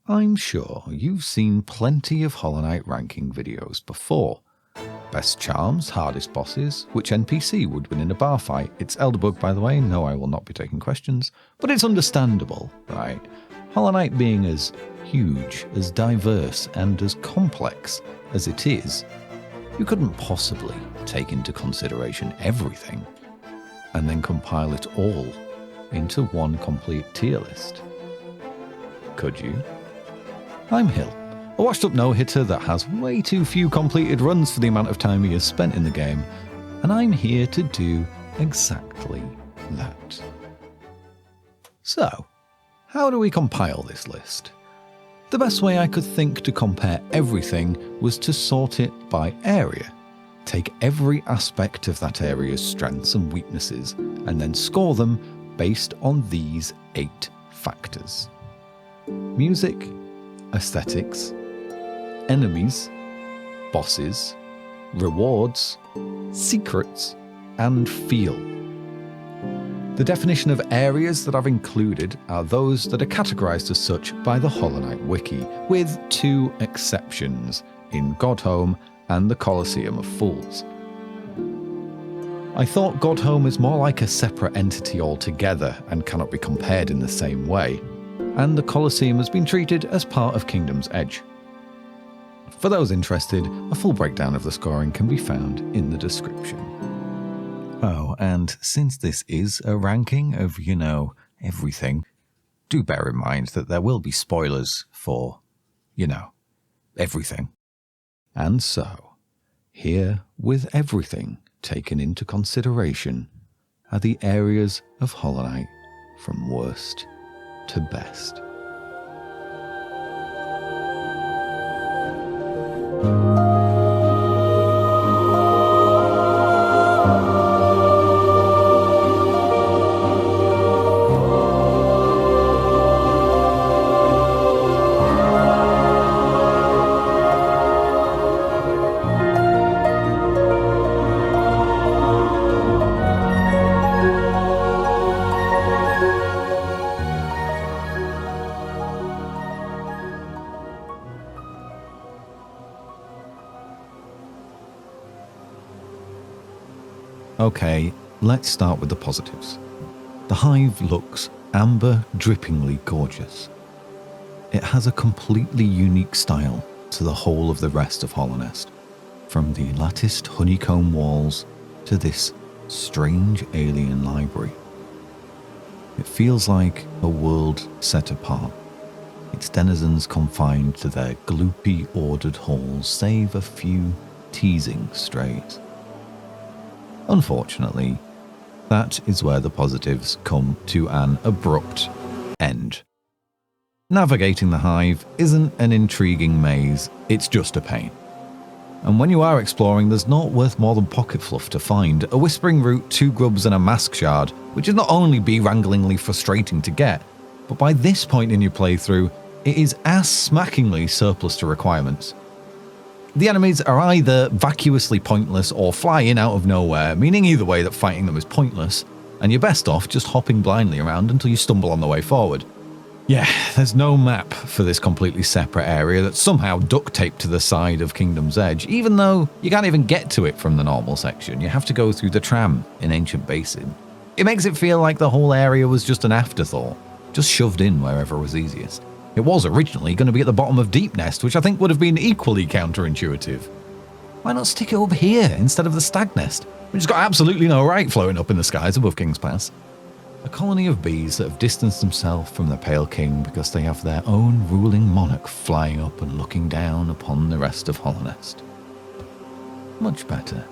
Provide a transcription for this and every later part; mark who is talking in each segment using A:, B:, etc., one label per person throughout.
A: I'm sure you've seen plenty of Hollow Knight ranking videos before. Best charms, hardest bosses, which NPC would win in a bar fight. It's Elderbug, by the way. No, I will not be taking questions. But it's understandable, right? Hollow Knight being as huge, as diverse, and as complex as it is, you couldn't possibly take into consideration everything and then compile it all into one complete tier list. Could you? I'm Hill, a washed-up no-hitter that has way too few completed runs for the amount of time he has spent in the game, and I'm here to do exactly that. So, how do we compile this list? The best way I could think to compare everything was to sort it by area. Take every aspect of that area's strengths and weaknesses, and then score them based on these 8 factors. Music, aesthetics, enemies, bosses, rewards, secrets, and feel. The definition of areas that I've included are those that are categorized as such by the Hollow Knight Wiki, with 2 exceptions, in Godhome and the Colosseum of Fools. I thought Godhome is more like a separate entity altogether and cannot be compared in the same way, and the Colosseum has been treated as part of Kingdom's Edge. For those interested, a full breakdown of the scoring can be found in the description. Oh, and since this is a ranking of, everything, do bear in mind that there will be spoilers for, everything. And so, here, with everything taken into consideration, are the areas of Hollow Knight from worst to best. Okay, let's start with the positives. The hive looks amber drippingly gorgeous. It has a completely unique style to the whole of the rest of Hallownest, from the latticed honeycomb walls to this strange alien library. It feels like a world set apart, its denizens confined to their gloopy ordered halls save a few teasing strays. Unfortunately, that is where the positives come to an abrupt end. Navigating the hive isn't an intriguing maze, it's just a pain. And when you are exploring, there's not worth more than pocket fluff to find: a whispering root, 2 grubs and a mask shard, which is not only be-wranglingly frustrating to get, but by this point in your playthrough, it is ass-smackingly surplus to requirements. The enemies are either vacuously pointless or fly in out of nowhere, meaning either way that fighting them is pointless, and you're best off just hopping blindly around until you stumble on the way forward. Yeah, there's no map for this completely separate area that's somehow duct taped to the side of Kingdom's Edge, even though you can't even get to it from the normal section. You have to go through the tram in Ancient Basin. It makes it feel like the whole area was just an afterthought, just shoved in wherever was easiest. It was originally going to be at the bottom of Deepnest, which I think would have been equally counterintuitive. Why not stick it up here instead of the Stag Nest, which has got absolutely no right floating up in the skies above King's Pass? A colony of bees that have distanced themselves from the Pale King because they have their own ruling monarch flying up and looking down upon the rest of Hallownest. Much better.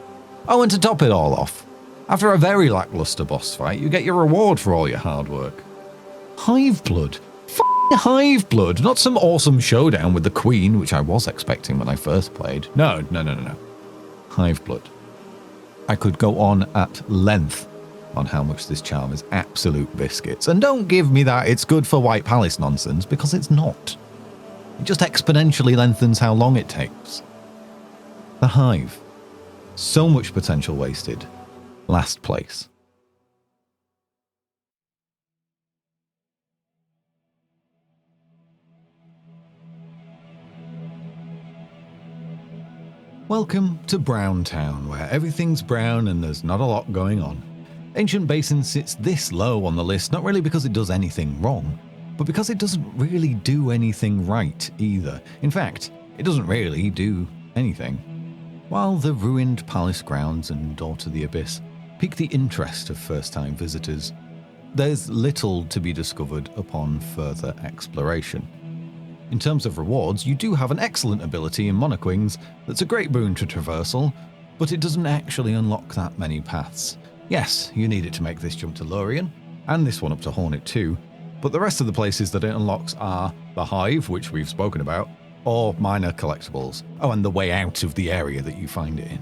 A: Oh, and to top it all off, after a very lackluster boss fight, you get your reward for all your hard work. Hive blood. Hive blood, not some awesome showdown with the Queen, which I was expecting when I first played. No. Hive blood. I could go on at length on how much this charm is absolute biscuits, and don't give me that it's good for White Palace nonsense, because it's not. It just exponentially lengthens how long it takes. The Hive. So much potential wasted. Last place. Welcome to Brown Town, where everything's brown and there's not a lot going on. Ancient Basin sits this low on the list not really because it does anything wrong, but because it doesn't really do anything right either. In fact, it doesn't really do anything. While the ruined palace grounds and door to the abyss pique the interest of first-time visitors, there's little to be discovered upon further exploration. In terms of rewards, you do have an excellent ability in Monarch Wings that's a great boon to traversal, but it doesn't actually unlock that many paths. Yes, you need it to make this jump to Lorien, and this one up to Hornet too, but the rest of the places that it unlocks are the Hive, which we've spoken about, or minor collectibles. Oh, and the way out of the area that you find it in.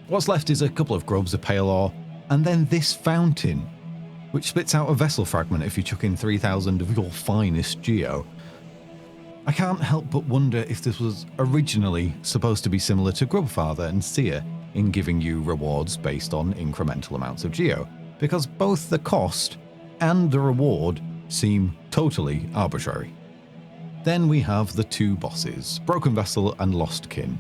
A: What's left is a couple of grubs, a pale ore, and then this fountain, which spits out a vessel fragment if you chuck in 3,000 of your finest geo. I can't help but wonder if this was originally supposed to be similar to Grubfather and Seer in giving you rewards based on incremental amounts of geo, because both the cost and the reward seem totally arbitrary. Then we have the two bosses, Broken Vessel and Lost Kin.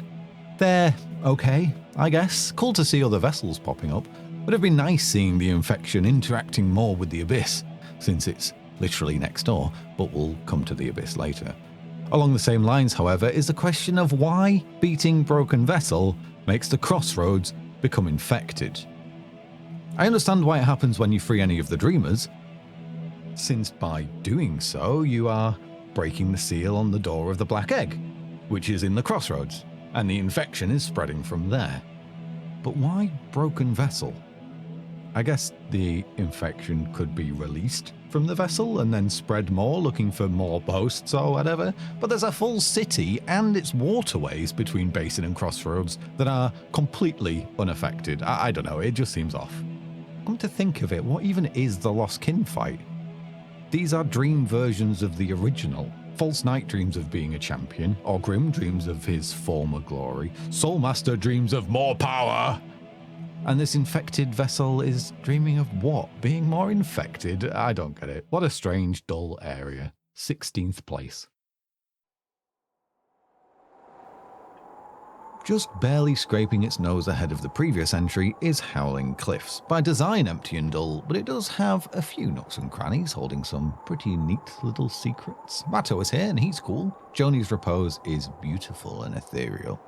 A: They're okay, I guess. Cool to see other vessels popping up, but it'd be nice seeing the infection interacting more with the Abyss, since it's literally next door, but we'll come to the Abyss later. Along the same lines, however, is the question of why beating Broken Vessel makes the crossroads become infected. I understand why it happens when you free any of the Dreamers, since by doing so you are breaking the seal on the door of the Black Egg, which is in the crossroads, and the infection is spreading from there. But why Broken Vessel? I guess the infection could be released from the vessel and then spread more, looking for more posts or whatever, but there's a full city and its waterways between Basin and Crossroads that are completely unaffected. I don't know, it just seems off. Come to think of it, what even is the Lost Kin fight? These are dream versions of the original. False Knight dreams of being a champion, Ogrim dreams of his former glory, Soulmaster dreams of more power. And this infected vessel is dreaming of what? Being more infected? I don't get it. What a strange, dull area. 16th place. Just barely scraping its nose ahead of the previous entry is Howling Cliffs. By design empty and dull, but it does have a few nooks and crannies holding some pretty neat little secrets. Matto is here and he's cool. Joni's Repose is beautiful and ethereal.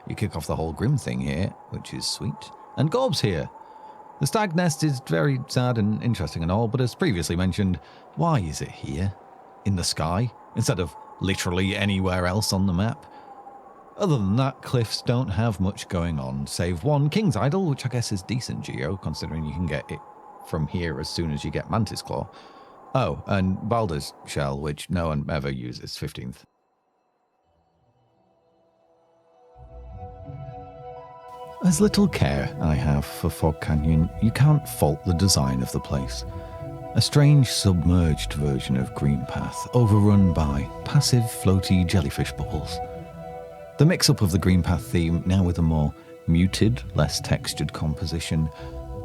A: You kick off the whole Grim thing here, which is sweet. And Gorb's here. The Stag Nest is very sad and interesting and all, but as previously mentioned, why is it here? In the sky? Instead of literally anywhere else on the map? Other than that, Cliffs don't have much going on, save one King's Idol, which I guess is decent geo, considering you can get it from here as soon as you get Mantis Claw. Oh, and Baldur's Shell, which no one ever uses, 15th. As little care I have for Fog Canyon, you can't fault the design of the place. A strange submerged version of Green Path, overrun by passive floaty jellyfish bubbles. The mix-up of the Green Path theme, now with a more muted, less textured composition,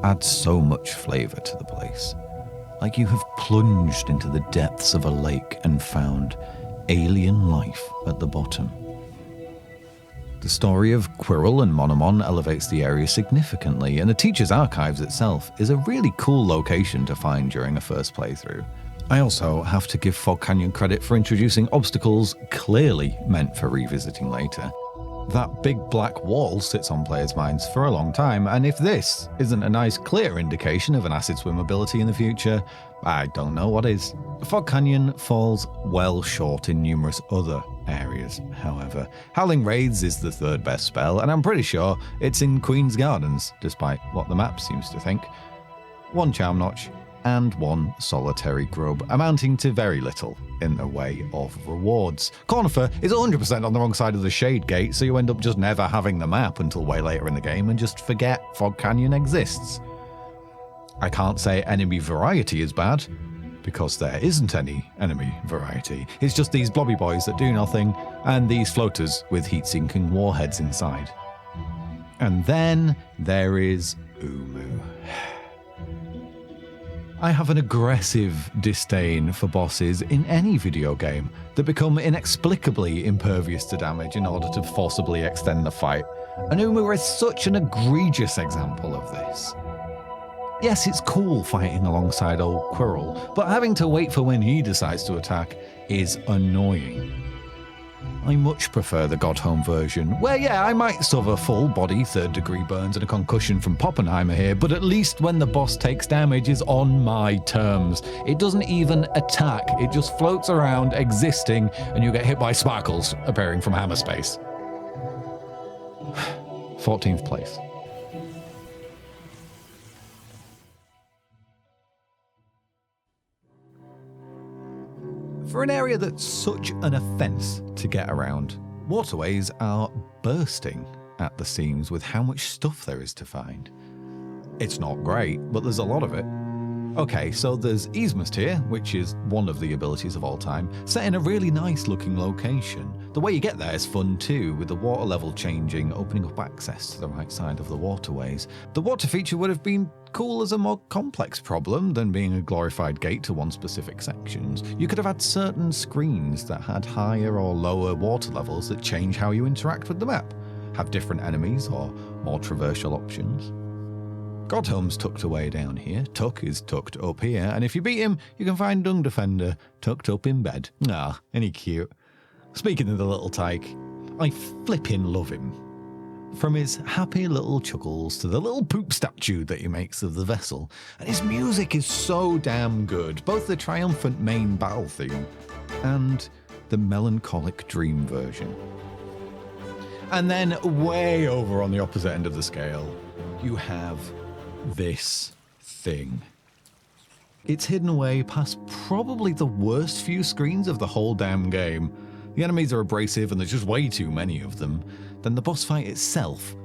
A: adds so much flavour to the place. Like you have plunged into the depths of a lake and found alien life at the bottom. The story of Quirrell and Monomon elevates the area significantly, and the Teacher's Archives itself is a really cool location to find during a first playthrough. I also have to give Fog Canyon credit for introducing obstacles clearly meant for revisiting later. That big black wall sits on players' minds for a long time, and if this isn't a nice clear indication of an acid swim ability in the future, I don't know what is. Fog Canyon falls well short in numerous other areas, however. Howling Raids is the third best spell, and I'm pretty sure it's in Queen's Gardens, despite what the map seems to think. One Charm Notch, and one solitary grub, amounting to very little in the way of rewards. Cornifer is 100% on the wrong side of the Shade Gate, so you end up just never having the map until way later in the game and just forget Fog Canyon exists. I can't say enemy variety is bad, because there isn't any enemy variety. It's just these blobby boys that do nothing, and these floaters with heat-sinking warheads inside. And then there is Umu. I have an aggressive disdain for bosses in any video game that become inexplicably impervious to damage in order to forcibly extend the fight. and Uma is such an egregious example of this. Yes, it's cool fighting alongside old Quirrell, but having to wait for when he decides to attack is annoying. I much prefer the Godhome version, where I might suffer full body 3rd degree burns and a concussion from Poppenheimer here, but at least when the boss takes damage is on my terms. It doesn't even attack, it just floats around existing and you get hit by sparkles appearing from hammer space. 14th place. For an area that's such an offence to get around, waterways are bursting at the seams with how much stuff there is to find. It's not great, but there's a lot of it. Okay, so there's Easmust here, which is one of the abilities of all time, set in a really nice looking location. The way you get there is fun too, with the water level changing, opening up access to the right side of the waterways. The water feature would have been cool as a more complex problem than being a glorified gate to one specific sections. You could have had certain screens that had higher or lower water levels that change how you interact with the map, have different enemies or more traversal options. Godhome's tucked away down here, Tuck is tucked up here, and if you beat him, you can find Dung Defender tucked up in bed. Ah, ain't he cute? Speaking of the little tyke, I flippin' love him. From his happy little chuckles to the little poop statue that he makes of the vessel, and his music is so damn good, both the triumphant main battle theme and the melancholic dream version. And then way over on the opposite end of the scale, you have this thing. It's hidden away past probably the worst few screens of the whole damn game. The enemies are abrasive and there's just way too many of them. Then the boss fight itself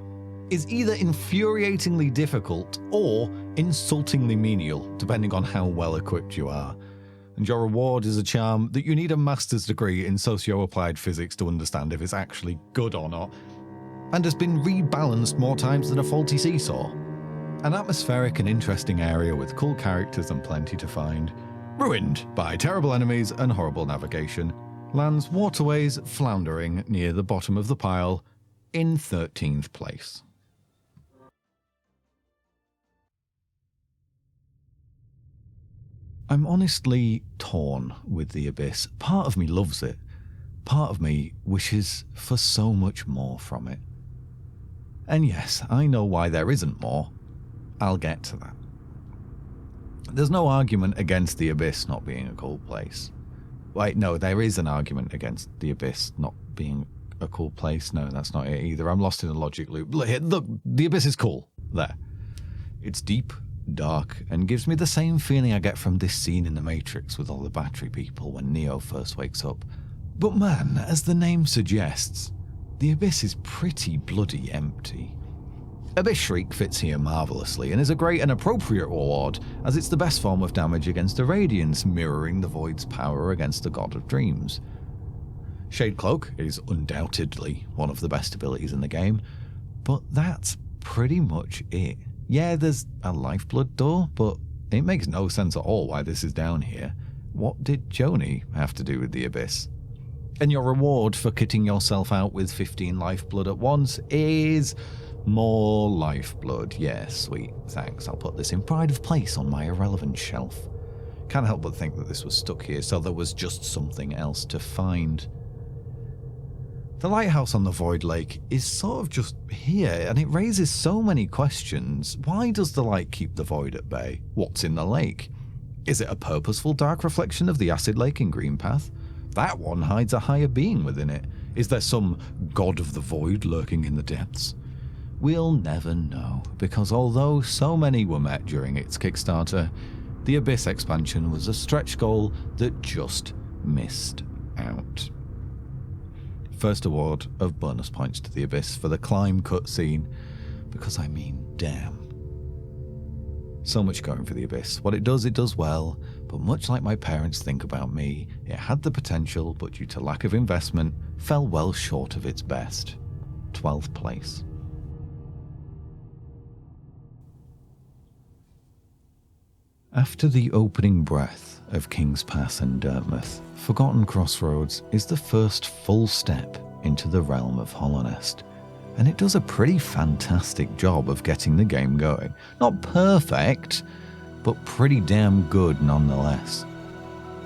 A: is either infuriatingly difficult or insultingly menial, depending on how well equipped you are. And your reward is a charm that you need a master's degree in socio-applied physics to understand if it's actually good or not, and has been rebalanced more times than a faulty seesaw. An atmospheric and interesting area with cool characters and plenty to find, ruined by terrible enemies and horrible navigation, lands waterways floundering near the bottom of the pile in 13th place. I'm honestly torn with the Abyss. Part of me loves it. Part of me wishes for so much more from it. And yes, I know why there isn't more. I'll get to that. There's no argument against the Abyss not being a cool place. Wait, no, there is an argument against the Abyss not being a cool place. No, that's not it either. I'm lost in a logic loop. Look, the Abyss is cool. There. It's deep, dark, and gives me the same feeling I get from this scene in The Matrix with all the battery people when Neo first wakes up. But man, as the name suggests, the Abyss is pretty bloody empty. Abyss Shriek fits here marvellously and is a great and appropriate reward, as it's the best form of damage against a Radiance, mirroring the Void's power against the God of Dreams. Shade Cloak is undoubtedly one of the best abilities in the game, but that's pretty much it. Yeah, there's a Lifeblood door, but it makes no sense at all why this is down here. What did Joni have to do with the Abyss? And your reward for kitting yourself out with 15 Lifeblood at once is more Lifeblood. Yeah, sweet, thanks. I'll put this in pride of place on my irrelevant shelf. Can't help but think that this was stuck here, so there was just something else to find. The lighthouse on the Void Lake is sort of just here, and it raises so many questions. Why does the light keep the Void at bay? What's in the lake? Is it a purposeful dark reflection of the Acid Lake in Greenpath? That one hides a higher being within it. Is there some god of the void lurking in the depths? We'll never know, because although so many were met during its Kickstarter, the Abyss expansion was a stretch goal that just missed out. First award of bonus points to the Abyss for the climb cutscene, because I mean, damn. So much going for the Abyss. What it does well, but much like my parents think about me, it had the potential, but due to lack of investment, fell well short of its best. 12th place. After the opening breath of King's Pass and Dartmouth, Forgotten Crossroads is the first full step into the realm of Hallownest. and it does a pretty fantastic job of getting the game going. Not perfect, but pretty damn good nonetheless.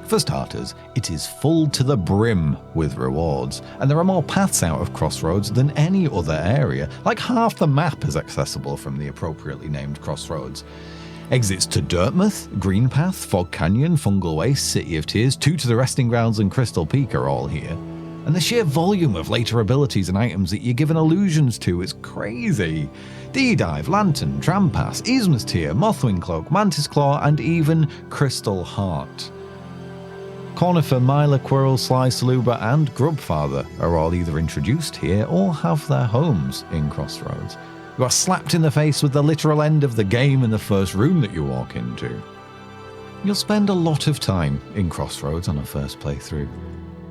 A: For starters, it is full to the brim with rewards, and there are more paths out of Crossroads than any other area. Like half the map is accessible from the appropriately named Crossroads. Exits to Dirtmouth, Green Path, Fog Canyon, Fungal Waste, City of Tears, 2 to the Resting Grounds and Crystal Peak are all here. And the sheer volume of later abilities and items that you're given illusions to is crazy. D-Dive, Lantern, Trampass, Easmus Tear, Mothwing Cloak, Mantis Claw, and even Crystal Heart. Cornifer, Myla, Quirrell, Sly, Saluba, and Grubfather are all either introduced here or have their homes in Crossroads. You are slapped in the face with the literal end of the game in the first room that you walk into. You'll spend a lot of time in Crossroads on a first playthrough,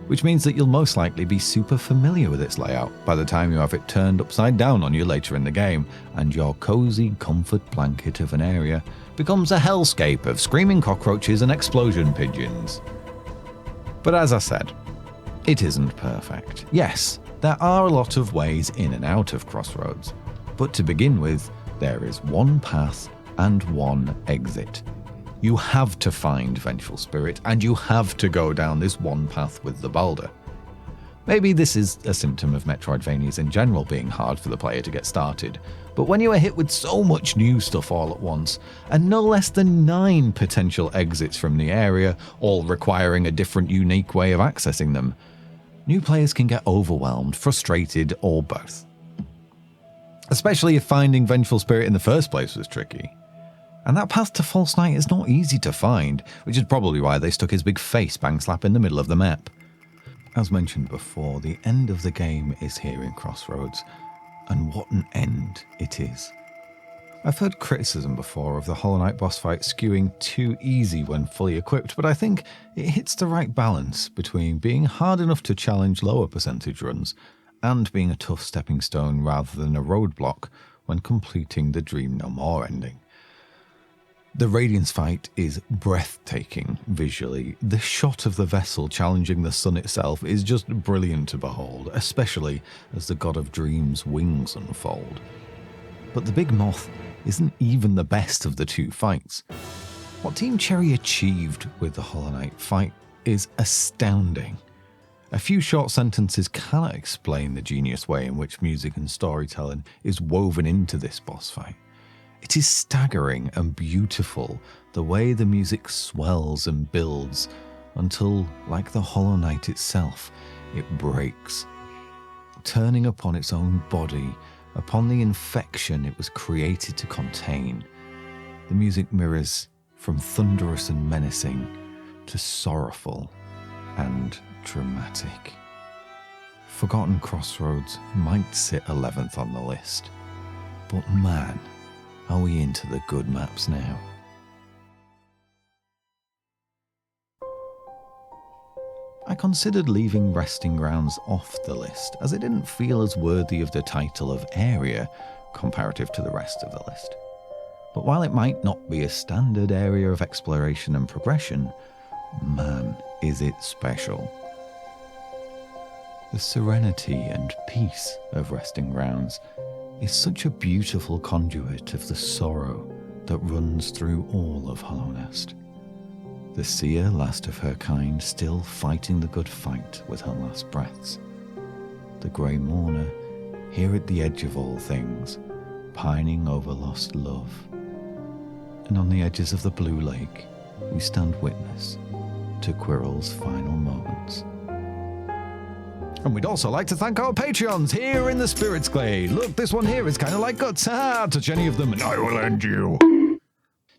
A: which means that you'll most likely be super familiar with its layout by the time you have it turned upside down on you later in the game, and your cozy comfort blanket of an area becomes a hellscape of screaming cockroaches and explosion pigeons. But as I said, it isn't perfect. Yes, there are a lot of ways in and out of Crossroads, but to begin with, there is one path and one exit. You have to find Vengeful Spirit, and you have to go down this one path with the boulder. Maybe this is a symptom of Metroidvanias in general being hard for the player to get started, but when you are hit with so much new stuff all at once, and no less than 9 potential exits from the area, all requiring a different unique way of accessing them, new players can get overwhelmed, frustrated, or both. Especially if finding Vengeful Spirit in the first place was tricky. And that path to False Night is not easy to find, which is probably why they stuck his big face bang slap in the middle of the map. As mentioned before, the end of the game is here in Crossroads, and what an end it is. I've heard criticism before of the Hollow Knight boss fight skewing too easy when fully equipped, but I think it hits the right balance between being hard enough to challenge lower percentage runs and being a tough stepping stone rather than a roadblock when completing the Dream No More ending. The Radiance fight is breathtaking visually. The shot of the vessel challenging the sun itself is just brilliant to behold, especially as the God of Dreams' wings unfold. But the Big Moth isn't even the best of the two fights. What Team Cherry achieved with the Hollow Knight fight is astounding. A few short sentences cannot explain the genius way in which music and storytelling is woven into this boss fight. It is staggering and beautiful the way the music swells and builds until, like the Hollow Knight itself, it breaks, turning upon its own body, upon the infection it was created to contain. The music mirrors from thunderous and menacing to sorrowful and dramatic. Forgotten Crossroads might sit 11th on the list, but man, are we into the good maps now? I considered leaving Resting Grounds off the list, as it didn't feel as worthy of the title of area comparative to the rest of the list. But while it might not be a standard area of exploration and progression, man, is it special. The serenity and peace of Resting Grounds is such a beautiful conduit of the sorrow that runs through all of Hallownest. The seer, last of her kind, still fighting the good fight with her last breaths. The grey mourner, here at the edge of all things, pining over lost love. And on the edges of the blue lake, we stand witness to Quirrell's final moments. And we'd also like to thank our Patreons here in the Spirits Glade. Look, this one here is kind of like guts. Touch any of them and I will end you.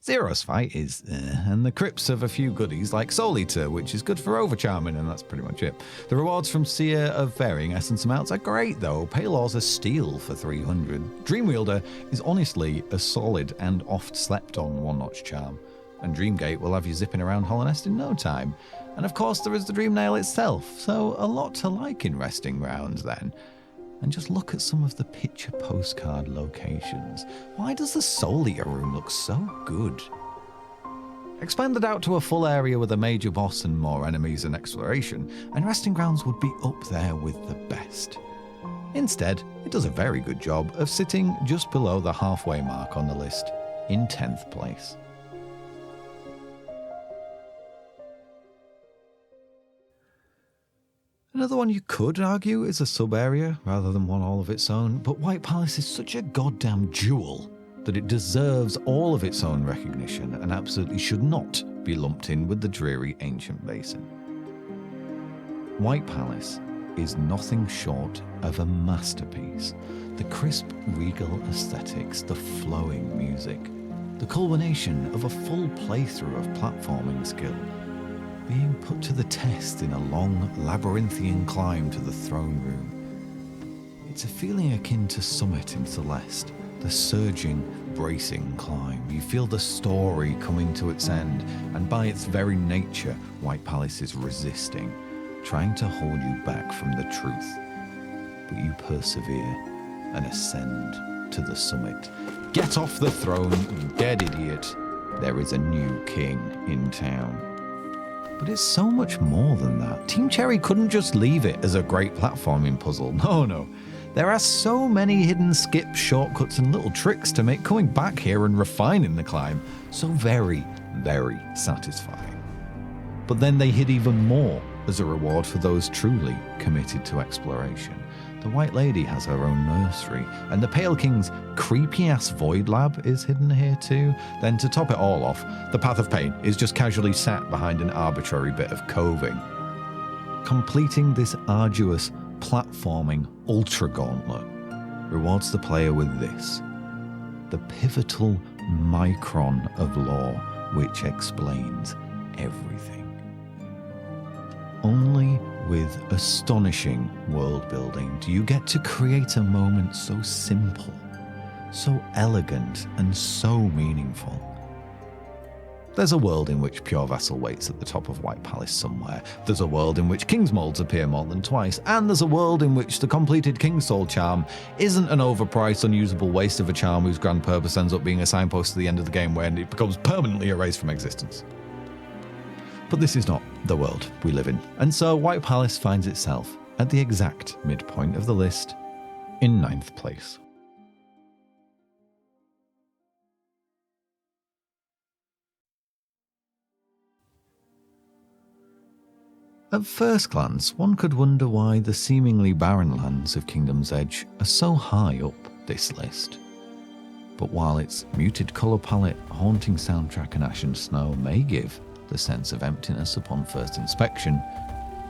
A: Zero's fight is and the crypts have a few goodies like Soul Eater, which is good for overcharming, and that's pretty much it. The rewards from Seer of varying essence amounts are great though. Paylor's a steal for 300. Dreamwielder is honestly a solid and oft slept on one-notch charm. And Dreamgate will have you zipping around Hallownest in no time. And of course there is the Dream Nail itself, so a lot to like in Resting Grounds then. And just look at some of the picture postcard locations. Why does the Soul Eater room look so good? Expanded out to a full area with a major boss and more enemies and exploration, and Resting Grounds would be up there with the best. Instead, it does a very good job of sitting just below the halfway mark on the list, in 10th place. Another one you could argue is a sub-area rather than one all of its own, but White Palace is such a goddamn jewel that it deserves all of its own recognition and absolutely should not be lumped in with the dreary ancient basin. White Palace is nothing short of a masterpiece. The crisp, regal aesthetics, the flowing music, the culmination of a full playthrough of platforming skill, being put to the test in a long, labyrinthian climb to the throne room. It's a feeling akin to Summit in Celeste, the surging, bracing climb. You feel the story coming to its end, and by its very nature, White Palace is resisting, trying to hold you back from the truth. But you persevere and ascend to the summit. Get off the throne, you dead idiot. There is a new king in town. But it's so much more than that. Team Cherry couldn't just leave it as a great platforming puzzle. No. There are so many hidden skips, shortcuts, and little tricks to make coming back here and refining the climb so very, very satisfying. But then they hid even more as a reward for those truly committed to exploration. The White Lady has her own nursery, and the Pale King's creepy-ass void lab is hidden here too. Then to top it all off, the Path of Pain is just casually sat behind an arbitrary bit of coving. Completing this arduous, platforming ultra gauntlet rewards the player with this, the pivotal micron of lore which explains everything. Only with astonishing world building do you get to create a moment so simple, so elegant, and so meaningful. There's a world in which Pure Vessel waits at the top of White Palace somewhere. There's a world in which King's Molds appear more than twice. And there's a world in which the completed King's Soul charm isn't an overpriced, unusable waste of a charm whose grand purpose ends up being a signpost to the end of the game when it becomes permanently erased from existence. But this is not the world we live in. And so White Palace finds itself at the exact midpoint of the list, in 9th place. At first glance, one could wonder why the seemingly barren lands of Kingdom's Edge are so high up this list. But while its muted colour palette, haunting soundtrack and ashen snow may give the sense of emptiness upon first inspection,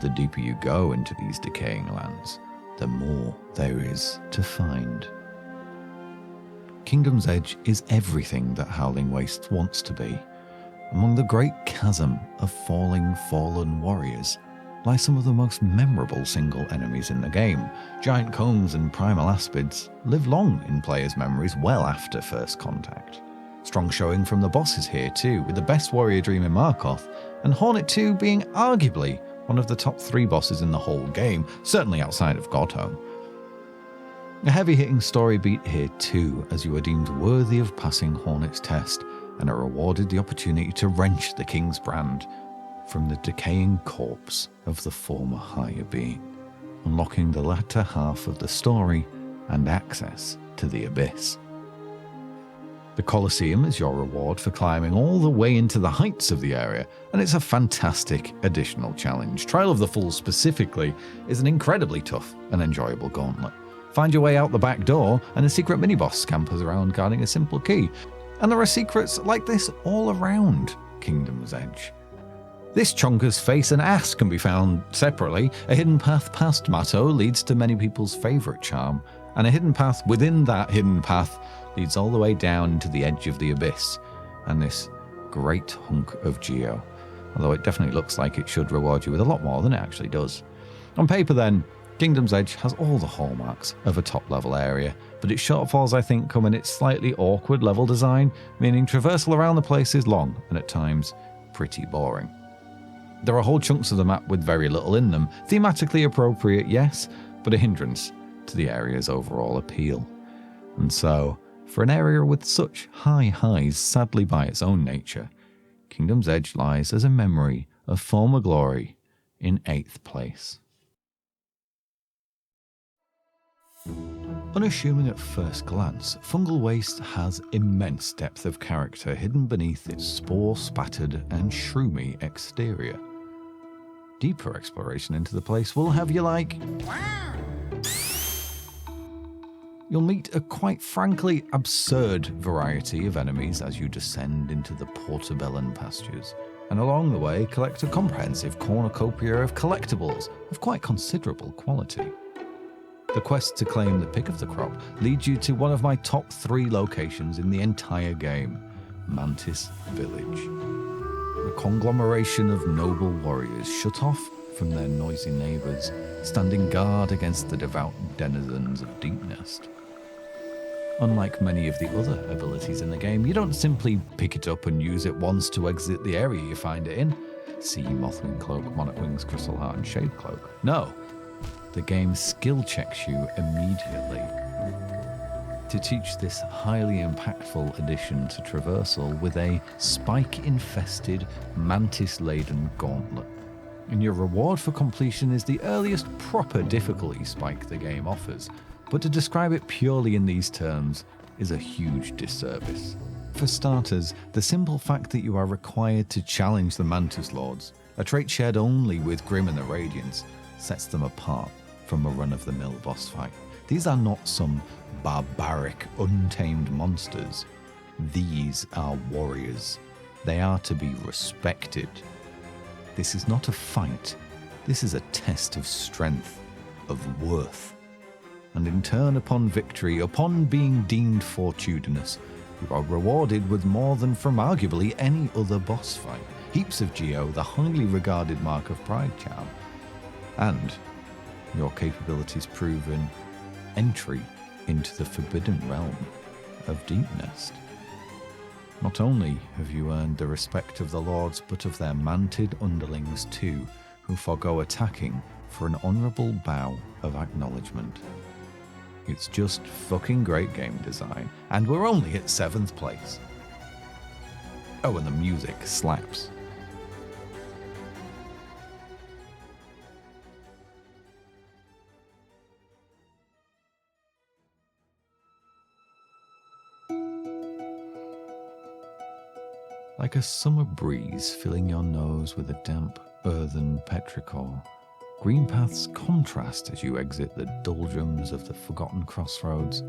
A: the deeper you go into these decaying lands, the more there is to find. Kingdom's Edge is everything that Howling Waste wants to be. Among the great chasm of fallen warriors lie some of the most memorable single enemies in the game. Giant combs and primal aspids live long in players' memories well after first contact. Strong showing from the bosses here too, with the best warrior dream in Markoth, and Hornet 2 being arguably one of the top 3 bosses in the whole game, certainly outside of Godhome. A heavy-hitting story beat here too, as you are deemed worthy of passing Hornet's test, and are rewarded the opportunity to wrench the King's brand from the decaying corpse of the former higher being, unlocking the latter half of the story and access to the Abyss. The Colosseum is your reward for climbing all the way into the heights of the area, and it's a fantastic additional challenge. Trial of the Fools specifically is an incredibly tough and enjoyable gauntlet. Find your way out the back door, and a secret mini-boss scampers around guarding a simple key. And there are secrets like this all around Kingdom's Edge. This chunker's face and ass can be found separately. A hidden path past Matto leads to many people's favourite charm, and a hidden path within that hidden path leads all the way down into the edge of the Abyss, and this great hunk of Geo, although it definitely looks like it should reward you with a lot more than it actually does. On paper then, Kingdom's Edge has all the hallmarks of a top-level area, but its shortfalls I think come in its slightly awkward level design, meaning traversal around the place is long and at times pretty boring. There are whole chunks of the map with very little in them, thematically appropriate, yes, but a hindrance to the area's overall appeal. And so, for an area with such high highs, sadly by its own nature, Kingdom's Edge lies as a memory of former glory in 8th place. Unassuming at first glance, Fungal Waste has immense depth of character hidden beneath its spore-spattered and shroomy exterior. Deeper exploration into the place will have you like... You'll meet a quite frankly absurd variety of enemies as you descend into the Portobello pastures, and along the way collect a comprehensive cornucopia of collectibles of quite considerable quality. The quest to claim the pick of the crop leads you to one of my top 3 locations in the entire game, Mantis Village. A conglomeration of noble warriors shut off from their noisy neighbours, standing guard against the devout denizens of Deepnest. Unlike many of the other abilities in the game, you don't simply pick it up and use it once to exit the area you find it in. See Mothwing Cloak, Monarch Wings, Crystal Heart and Shade Cloak. No, the game skill checks you immediately. To teach this highly impactful addition to traversal with a spike-infested, mantis-laden gauntlet. And your reward for completion is the earliest proper difficulty spike the game offers, but to describe it purely in these terms is a huge disservice. For starters, the simple fact that you are required to challenge the Mantis Lords, a trait shared only with Grim and the Radiants, sets them apart from a run-of-the-mill boss fight. These are not some barbaric, untamed monsters. These are warriors. They are to be respected. This is not a fight. This is a test of strength, of worth. And in turn, upon victory, upon being deemed fortuitous, you are rewarded with more than from arguably any other boss fight. Heaps of Geo, the highly regarded mark of Pride Charm, and your capabilities proven entry into the forbidden realm of Deepnest. Not only have you earned the respect of the lords, but of their manted underlings too, who forego attacking for an honourable bow of acknowledgement. It's just fucking great game design, and we're only at 7th place. Oh, and the music slaps. Like a summer breeze filling your nose with a damp, earthen petrichor, green paths contrast as you exit the doldrums of the forgotten crossroads,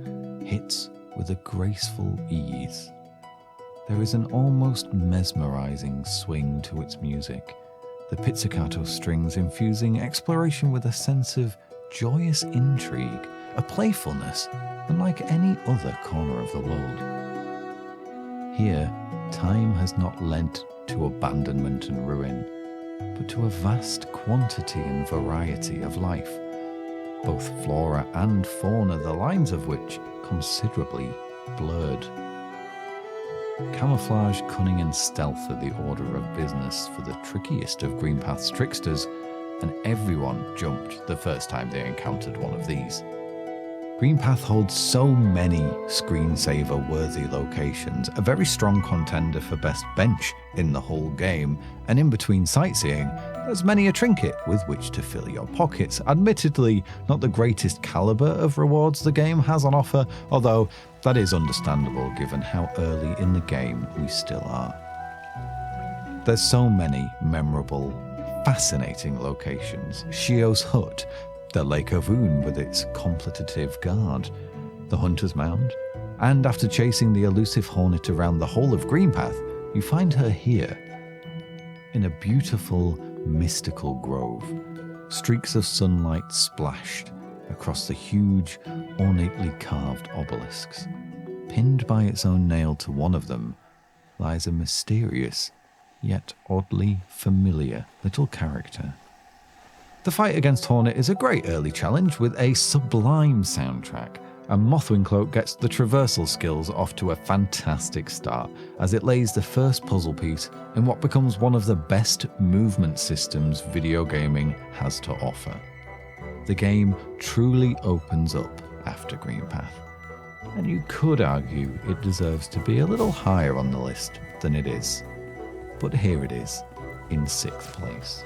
A: hits with a graceful ease. There is an almost mesmerizing swing to its music, the pizzicato strings infusing exploration with a sense of joyous intrigue, a playfulness unlike any other corner of the world. Here, time has not led to abandonment and ruin, but to a vast quantity and variety of life, both flora and fauna, the lines of which considerably blurred. Camouflage, cunning and stealth are the order of business for the trickiest of Greenpath's tricksters, and everyone jumped the first time they encountered one of these. Greenpath holds so many screensaver-worthy locations, a very strong contender for best bench in the whole game, and in between sightseeing, there's many a trinket with which to fill your pockets. Admittedly, not the greatest caliber of rewards the game has on offer, although that is understandable given how early in the game we still are. There's so many memorable, fascinating locations. Shio's Hut, the Lake of Oon with its contemplative guard, the Hunter's Mound, and after chasing the elusive hornet around the whole of Greenpath, you find her here, in a beautiful, mystical grove. Streaks of sunlight splashed across the huge, ornately carved obelisks. Pinned by its own nail to one of them lies a mysterious, yet oddly familiar little character. The fight against Hornet is a great early challenge with a sublime soundtrack, and Mothwing Cloak gets the traversal skills off to a fantastic start as it lays the first puzzle piece in what becomes one of the best movement systems video gaming has to offer. The game truly opens up after Greenpath, and you could argue it deserves to be a little higher on the list than it is, but here it is, in 6th place.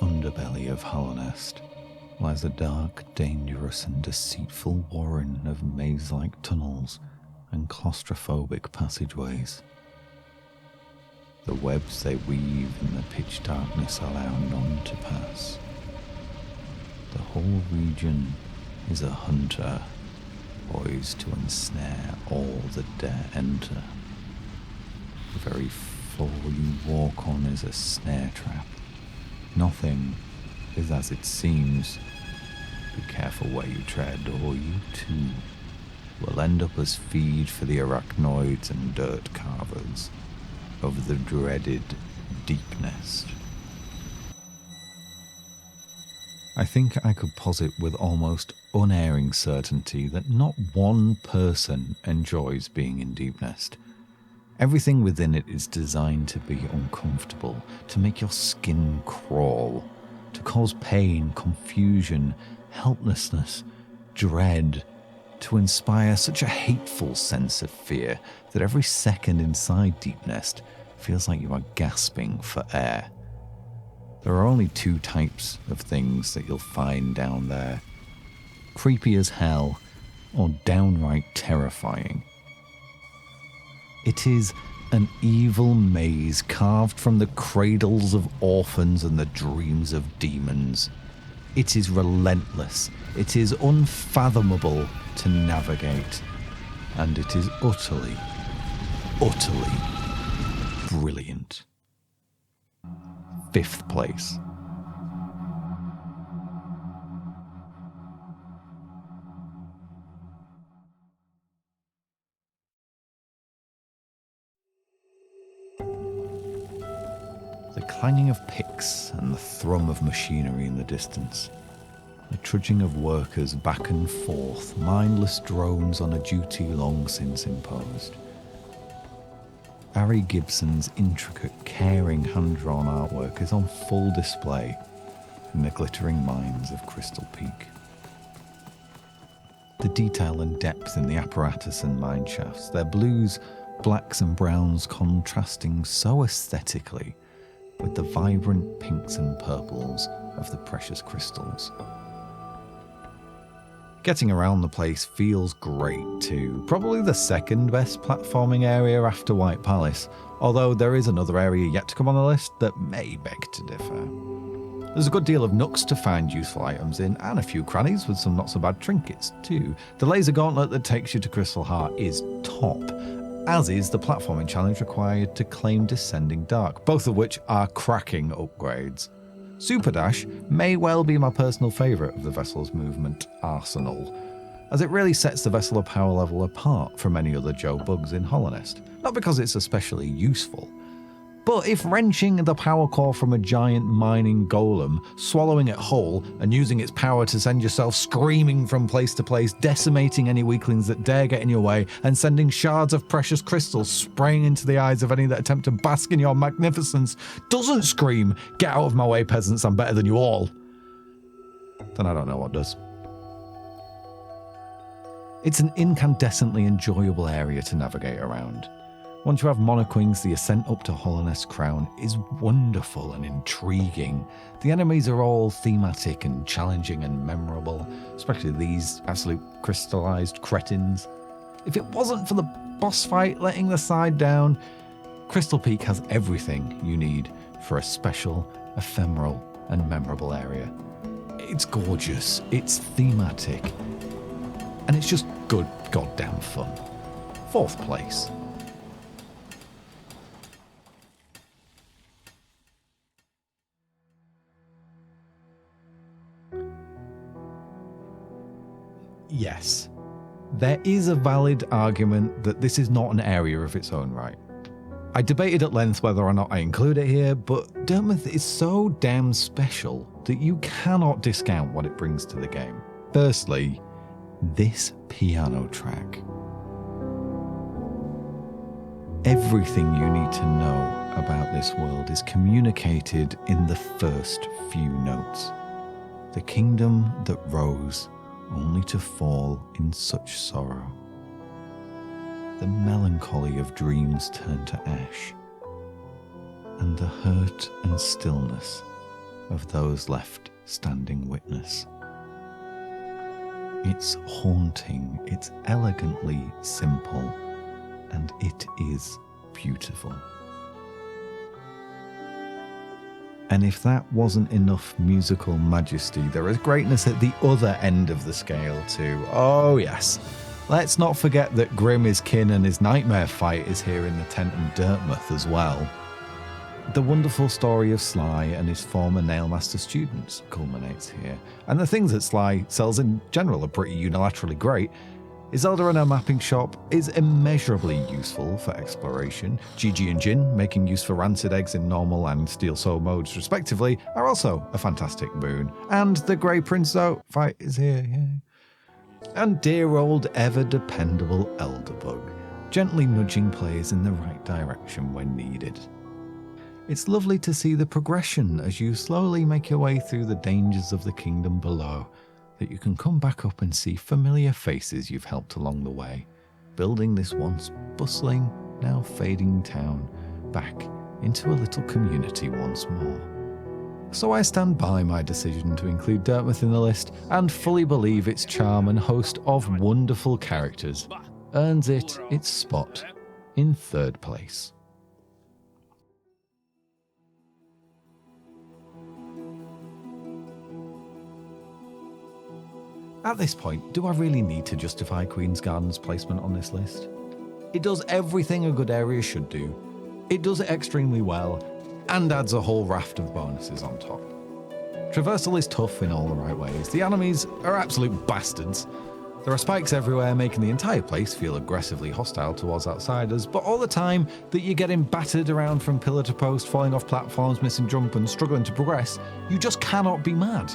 A: underbelly of Hallownest lies a dark, dangerous and deceitful warren of maze-like tunnels and claustrophobic passageways. The webs they weave in the pitch darkness allow none to pass. The whole region is a hunter, poised to ensnare all that dare enter. The very floor you walk on is a snare trap. Nothing is as it seems. Be careful where you tread, or you too will end up as feed for the arachnoids and dirt carvers of the dreaded Deepnest. I think I could posit with almost unerring certainty that not one person enjoys being in Deepnest. Everything within it is designed to be uncomfortable, to make your skin crawl, to cause pain, confusion, helplessness, dread, to inspire such a hateful sense of fear that every second inside Deepnest feels like you are gasping for air. There are only two types of things that you'll find down there: creepy as hell or downright terrifying. It is an evil maze carved from the cradles of orphans and the dreams of demons. It is relentless, it is unfathomable to navigate, and it is utterly, utterly brilliant. 5th place. The clanging of picks and the thrum of machinery in the distance. The trudging of workers back and forth, mindless drones on a duty long since imposed. Barry Gibson's intricate, caring hand-drawn artwork is on full display in the glittering mines of Crystal Peak. The detail and depth in the apparatus and mine shafts, their blues, blacks and browns contrasting so aesthetically with the vibrant pinks and purples of the precious crystals. Getting around the place feels great too. Probably the second best platforming area after White Palace, although there is another area yet to come on the list that may beg to differ. There's a good deal of nooks to find useful items in, and a few crannies with some not so bad trinkets too. The laser gauntlet that takes you to Crystal Heart is top, as is the platforming challenge required to claim Descending Dark, both of which are cracking upgrades. Super Dash may well be my personal favourite of the vessel's movement arsenal, as it really sets the Vessel of Power level apart from any other Joe Bugs in Hallownest. Not because it's especially useful, but if wrenching the power core from a giant mining golem, swallowing it whole, and using its power to send yourself screaming from place to place, decimating any weaklings that dare get in your way, and sending shards of precious crystals spraying into the eyes of any that attempt to bask in your magnificence doesn't scream, "Get out of my way, peasants, I'm better than you all," then I don't know what does. It's an incandescently enjoyable area to navigate around. Once you have Monarchwings, the ascent up to Hallownest Crown is wonderful and intriguing. The enemies are all thematic and challenging and memorable, especially these absolute crystallized cretins. If it wasn't for the boss fight letting the side down, Crystal Peak has everything you need for a special, ephemeral, and memorable area. It's gorgeous, it's thematic, and it's just good goddamn fun. 4th place. Yes, there is a valid argument that this is not an area of its own right. I debated at length whether or not I include it here, but Dertmouth is so damn special that you cannot discount what it brings to the game. Firstly, this piano track. Everything you need to know about this world is communicated in the first few notes. The kingdom that rose only to fall in such sorrow. The melancholy of dreams turned to ash, and the hurt and stillness of those left standing witness. It's haunting, it's elegantly simple, and it is beautiful. And if that wasn't enough musical majesty, there is greatness at the other end of the scale too. Oh yes, let's not forget that Grim is kin and his nightmare fight is here in the tent in Dirtmouth as well. The wonderful story of Sly and his former Nailmaster students culminates here, and the things that Sly sells in general are pretty unilaterally great. Iselda and her mapping shop is immeasurably useful for exploration. Gigi and Jin, making use for rancid eggs in normal and steel soul modes respectively, are also a fantastic boon. And the Grey Prince though fight is here, yay. And dear old ever dependable Elderbug, gently nudging players in the right direction when needed. It's lovely to see the progression as you slowly make your way through the dangers of the kingdom below, that you can come back up and see familiar faces you've helped along the way, building this once bustling, now fading town back into a little community once more. So I stand by my decision to include Dirtmouth in the list and fully believe its charm and host of wonderful characters earns it its spot in third place. At this point, do I really need to justify Queen's Garden's placement on this list? It does everything a good area should do, it does it extremely well, and adds a whole raft of bonuses on top. Traversal is tough in all the right ways, the enemies are absolute bastards, there are spikes everywhere making the entire place feel aggressively hostile towards outsiders, but all the time that you're getting battered around from pillar to post, falling off platforms, missing jump and struggling to progress, you just cannot be mad.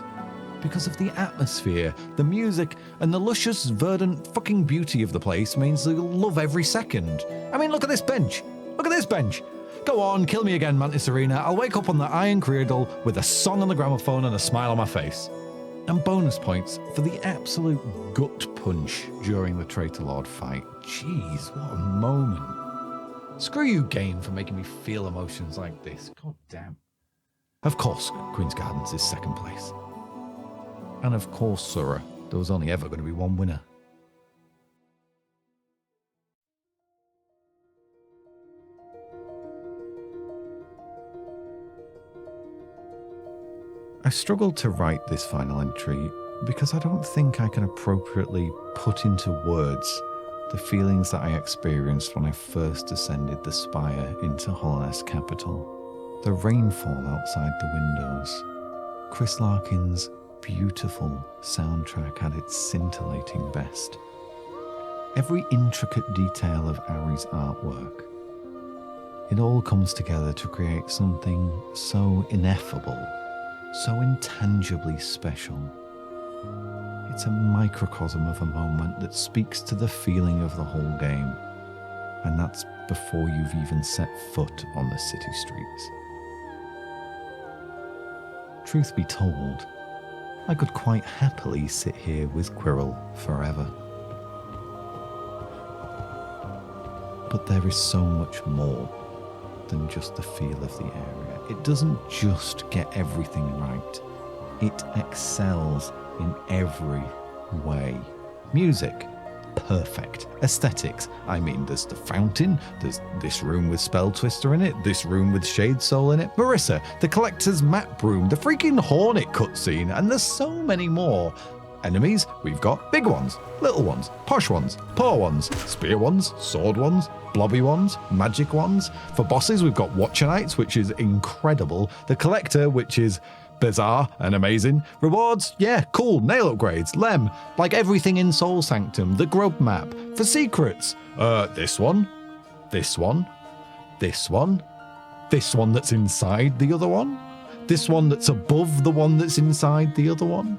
A: Because of the atmosphere, the music, and the luscious, verdant fucking beauty of the place means that you'll love every second. I mean, look at this bench. Look at this bench. Go on, kill me again, Mantis Arena. I'll wake up on the iron cradle with a song on the gramophone and a smile on my face. And bonus points for the absolute gut punch during the Traitor Lord fight. Jeez, what a moment. Screw you, game, for making me feel emotions like this. God damn. Of course, Queen's Gardens is second place. And of course, Surah, there was only ever going to be one winner. I struggled to write this final entry because I don't think I can appropriately put into words the feelings that I experienced when I first ascended the spire into Hallownest capital. The rainfall outside the windows, Chris Larkin's beautiful soundtrack at its scintillating best. Every intricate detail of Ari's artwork. It all comes together to create something so ineffable, so intangibly special. It's a microcosm of a moment that speaks to the feeling of the whole game, and that's before you've even set foot on the city streets. Truth be told, I could quite happily sit here with Quirrell forever. But there is so much more than just the feel of the area. It doesn't just get everything right. It excels in every way. Music, perfect. Aesthetics, I mean, there's the fountain, there's this room with Spell Twister in it, this room with Shade Soul in it, Marissa, the Collector's map room, the freaking Hornet cutscene, and there's so many more. Enemies, we've got big ones, little ones, posh ones, poor ones, spear ones, sword ones, blobby ones, magic ones. For bosses, we've got Watcher Knights, which is incredible, the Collector, which is bizarre and amazing. Rewards, yeah, cool. Nail upgrades, Lem, like everything in Soul Sanctum. The Grub map. For secrets, this one, this one, this one, this one that's inside the other one, this one that's above the one that's inside the other one.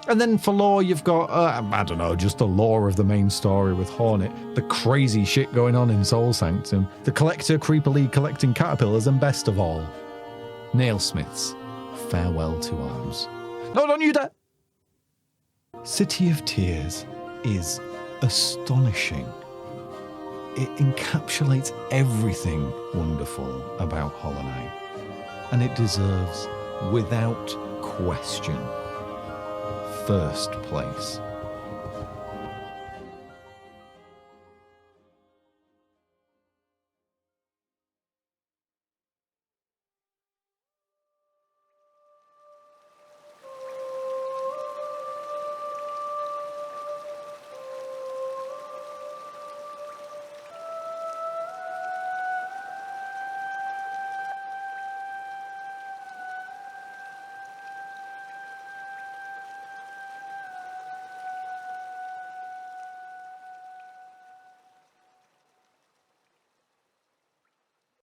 A: And then for lore, you've got, I don't know, just the lore of the main story with Hornet, the crazy shit going on in Soul Sanctum, the Collector creepily collecting caterpillars, and best of all, Nailsmiths. Farewell to arms. No, don't you dare! City of Tears is astonishing. It encapsulates everything wonderful about Hollow Knight, and it deserves without question. First place.